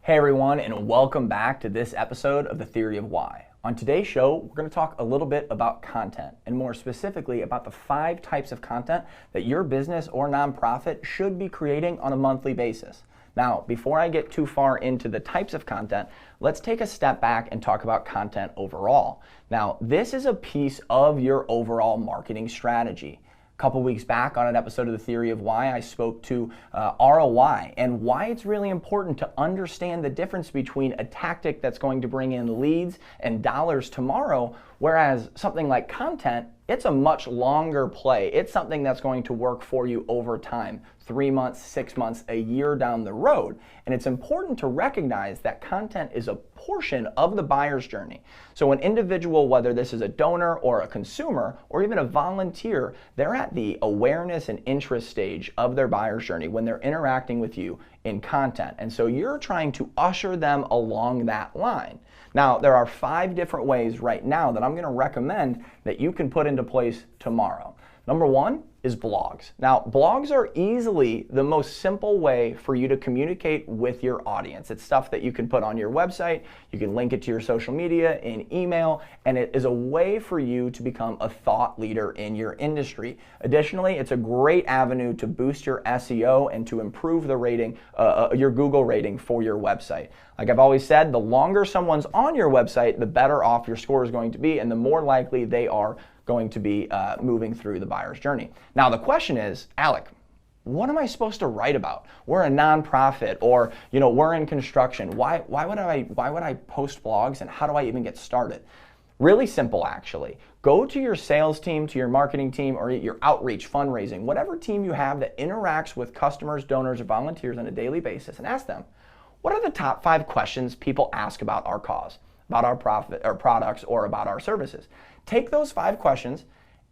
Hey everyone, and welcome back to this episode of The Theory of Why. On today's show, we're going to talk a little bit about content, and more specifically about the 5 types of content that your business or nonprofit should be creating on a monthly basis. Now, before I get too far into the types of content, let's take a step back and talk about content overall. Now, this is a piece of your overall marketing strategy. A couple weeks back on an episode of The Theory of Why, I spoke to ROI and why it's really important to understand the difference between a tactic that's going to bring in leads and dollars tomorrow, whereas something like content, it's a much longer play. It's something that's going to work for you over time, 3 months, 6 months, a year down the road. And it's important to recognize that content is a portion of the buyer's journey. So an individual, whether this is a donor or a consumer or even a volunteer, they're at the awareness and interest stage of their buyer's journey when they're interacting with you in content. And so you're trying to usher them along that line. Now, there are 5 different ways right now that I'm going to recommend that you can put into place tomorrow. Number 1 is blogs. Now, blogs are easily the most simple way for you to communicate with your audience. It's stuff that you can put on your website, you can link it to your social media, in email, and it is a way for you to become a thought leader in your industry. Additionally, it's a great avenue to boost your SEO and to improve the rating, your Google rating for your website. Like I've always said, the longer someone's on your website, the better off your score is going to be, and the more likely they are going to be moving through the buyer's journey. Now the question is, Alec, what am I supposed to write about? We're a nonprofit, or we're in construction. Why would I post blogs, and how do I even get started? Really simple, actually. Go to your sales team, to your marketing team, or your outreach, fundraising, whatever team you have that interacts with customers, donors, or volunteers on a daily basis, and ask them, what are the top 5 questions people ask about our cause, about our profit or products, or about our services? Take those 5 questions,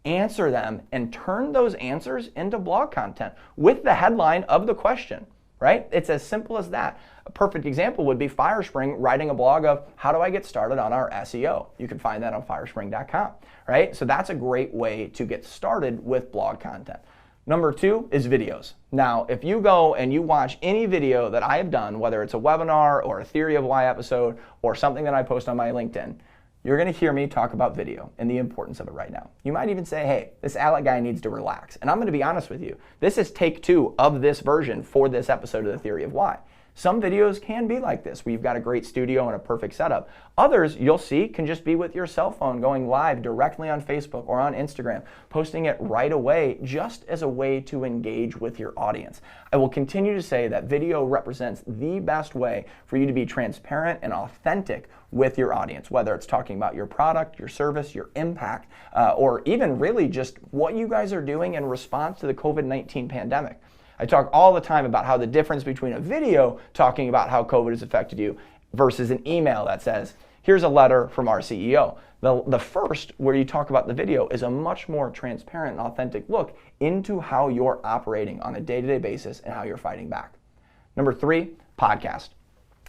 answer them, and turn those answers into blog content with the headline of the question, right? It's as simple as that. A perfect example would be Firespring writing a blog of how do I get started on our SEO. You can find that on firespring.com, right? So that's a great way to get started with blog content. Number 2 is videos. Now, if you go and you watch any video that I have done, whether it's a webinar or a Theory of Why episode or something that I post on my LinkedIn, you're going to hear me talk about video and the importance of it right now. You might even say, hey, this Alec guy needs to relax. And I'm going to be honest with you. This is take 2 of this version for this episode of The Theory of Why. Some videos can be like this, where you've got a great studio and a perfect setup. Others, you'll see, can just be with your cell phone going live directly on Facebook or on Instagram, posting it right away just as a way to engage with your audience. I will continue to say that video represents the best way for you to be transparent and authentic with your audience, whether it's talking about your product, your service, your impact, or even really just what you guys are doing in response to the COVID-19 pandemic. I talk all the time about how the difference between a video talking about how COVID has affected you versus an email that says, here's a letter from our CEO. The first, where you talk about the video, is a much more transparent and authentic look into how you're operating on a day-to-day basis and how you're fighting back. Number 3, podcast.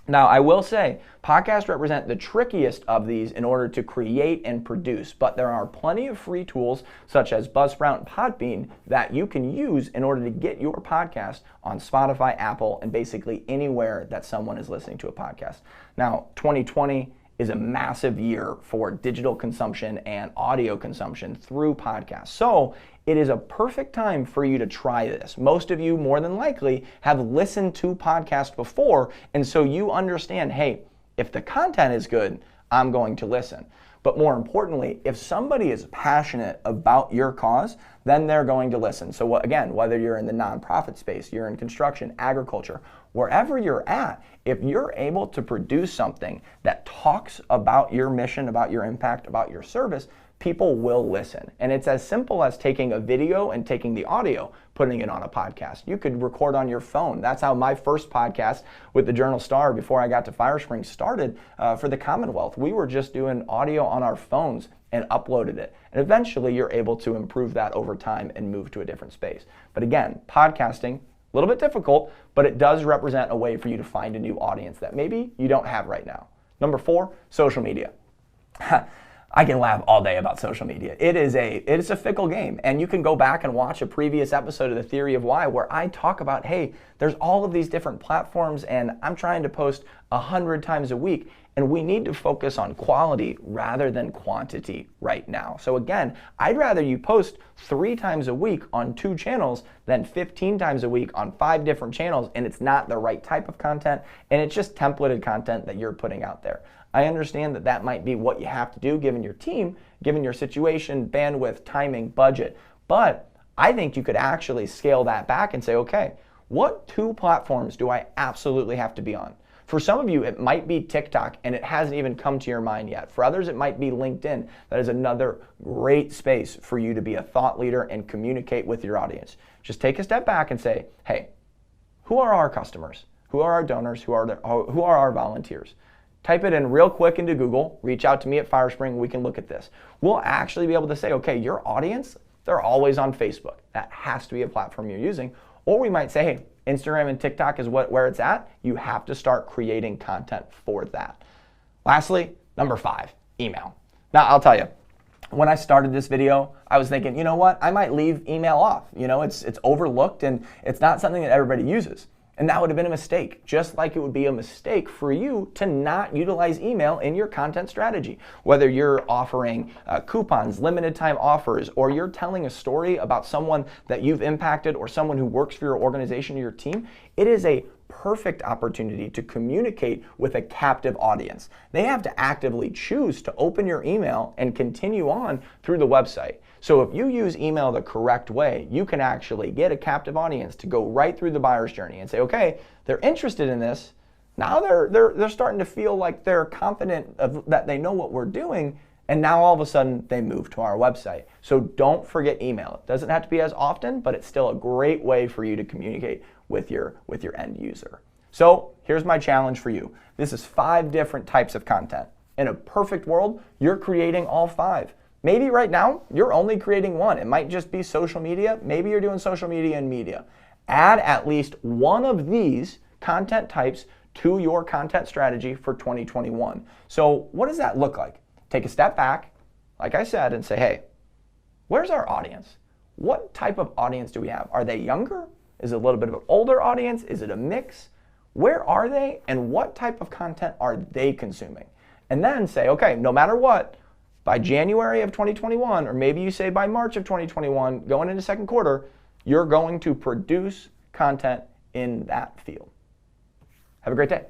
Now, I will say, podcasts represent the trickiest of these in order to create and produce, but there are plenty of free tools such as Buzzsprout and Podbean that you can use in order to get your podcast on Spotify, Apple, and basically anywhere that someone is listening to a podcast. Now, 2020 is a massive year for digital consumption and audio consumption through podcasts. So it is a perfect time for you to try this. Most of you, more than likely, have listened to podcasts before, and so you understand, hey, if the content is good, I'm going to listen. But more importantly, if somebody is passionate about your cause, then they're going to listen. So again, whether you're in the nonprofit space, you're in construction, agriculture, wherever you're at, if you're able to produce something that talks about your mission, about your impact, about your service, people will listen. And it's as simple as taking a video and taking the audio, putting it on a podcast. You could record on your phone. That's how my first podcast with the Journal Star, before I got to Firespring, started for the Commonwealth. We were just doing audio on our phones and uploaded it. And eventually you're able to improve that over time and move to a different space. But again, podcasting, a little bit difficult, but it does represent a way for you to find a new audience that maybe you don't have right now. Number 4, social media. I can laugh all day about social media. It is a fickle game, and you can go back and watch a previous episode of The Theory of Why where I talk about, hey, there's all of these different platforms and I'm trying to post 100 times a week, and we need to focus on quality rather than quantity right now. So again, I'd rather you post 3 times a week on 2 channels than 15 times a week on 5 different channels, and it's not the right type of content, and it's just templated content that you're putting out there. I understand that that might be what you have to do given your team, given your situation, bandwidth, timing, budget, but I think you could actually scale that back and say, okay, what 2 platforms do I absolutely have to be on? For some of you, it might be TikTok and it hasn't even come to your mind yet. For others, it might be LinkedIn. That is another great space for you to be a thought leader and communicate with your audience. Just take a step back and say, hey, who are our customers? Who are our donors? Who are our volunteers? Type it in real quick into Google, reach out to me at Firespring, we can look at this. We'll actually be able to say, okay, your audience, they're always on Facebook. That has to be a platform you're using. Or we might say, hey, Instagram and TikTok is where it's at. You have to start creating content for that. Lastly, number 5, email. Now, I'll tell you, when I started this video, I was thinking, you know what, I might leave email off. You know, it's overlooked and it's not something that everybody uses. And that would have been a mistake, just like it would be a mistake for you to not utilize email in your content strategy. Whether you're offering coupons, limited time offers, or you're telling a story about someone that you've impacted or someone who works for your organization or your team, it is a perfect opportunity to communicate with a captive audience. They have to actively choose to open your email and continue on through the website. So if you use email the correct way, you can actually get a captive audience to go right through the buyer's journey and say, okay, they're interested in this. Now they're starting to feel like they're confident that they know what we're doing, and now all of a sudden they move to our website. So don't forget email. It doesn't have to be as often, but it's still a great way for you to communicate with your end user. So here's my challenge for you. This is 5 different types of content. In a perfect world, you're creating all 5. Maybe right now, you're only creating 1. It might just be social media. Maybe you're doing social media and media. Add at least one of these content types to your content strategy for 2021. So what does that look like? Take a step back, like I said, and say, hey, where's our audience? What type of audience do we have? Are they younger? Is it a little bit of an older audience? Is it a mix? Where are they, and what type of content are they consuming? And then say, okay, no matter what, by January of 2021, or maybe you say by March of 2021, going into second quarter, you're going to produce content in that field. Have a great day.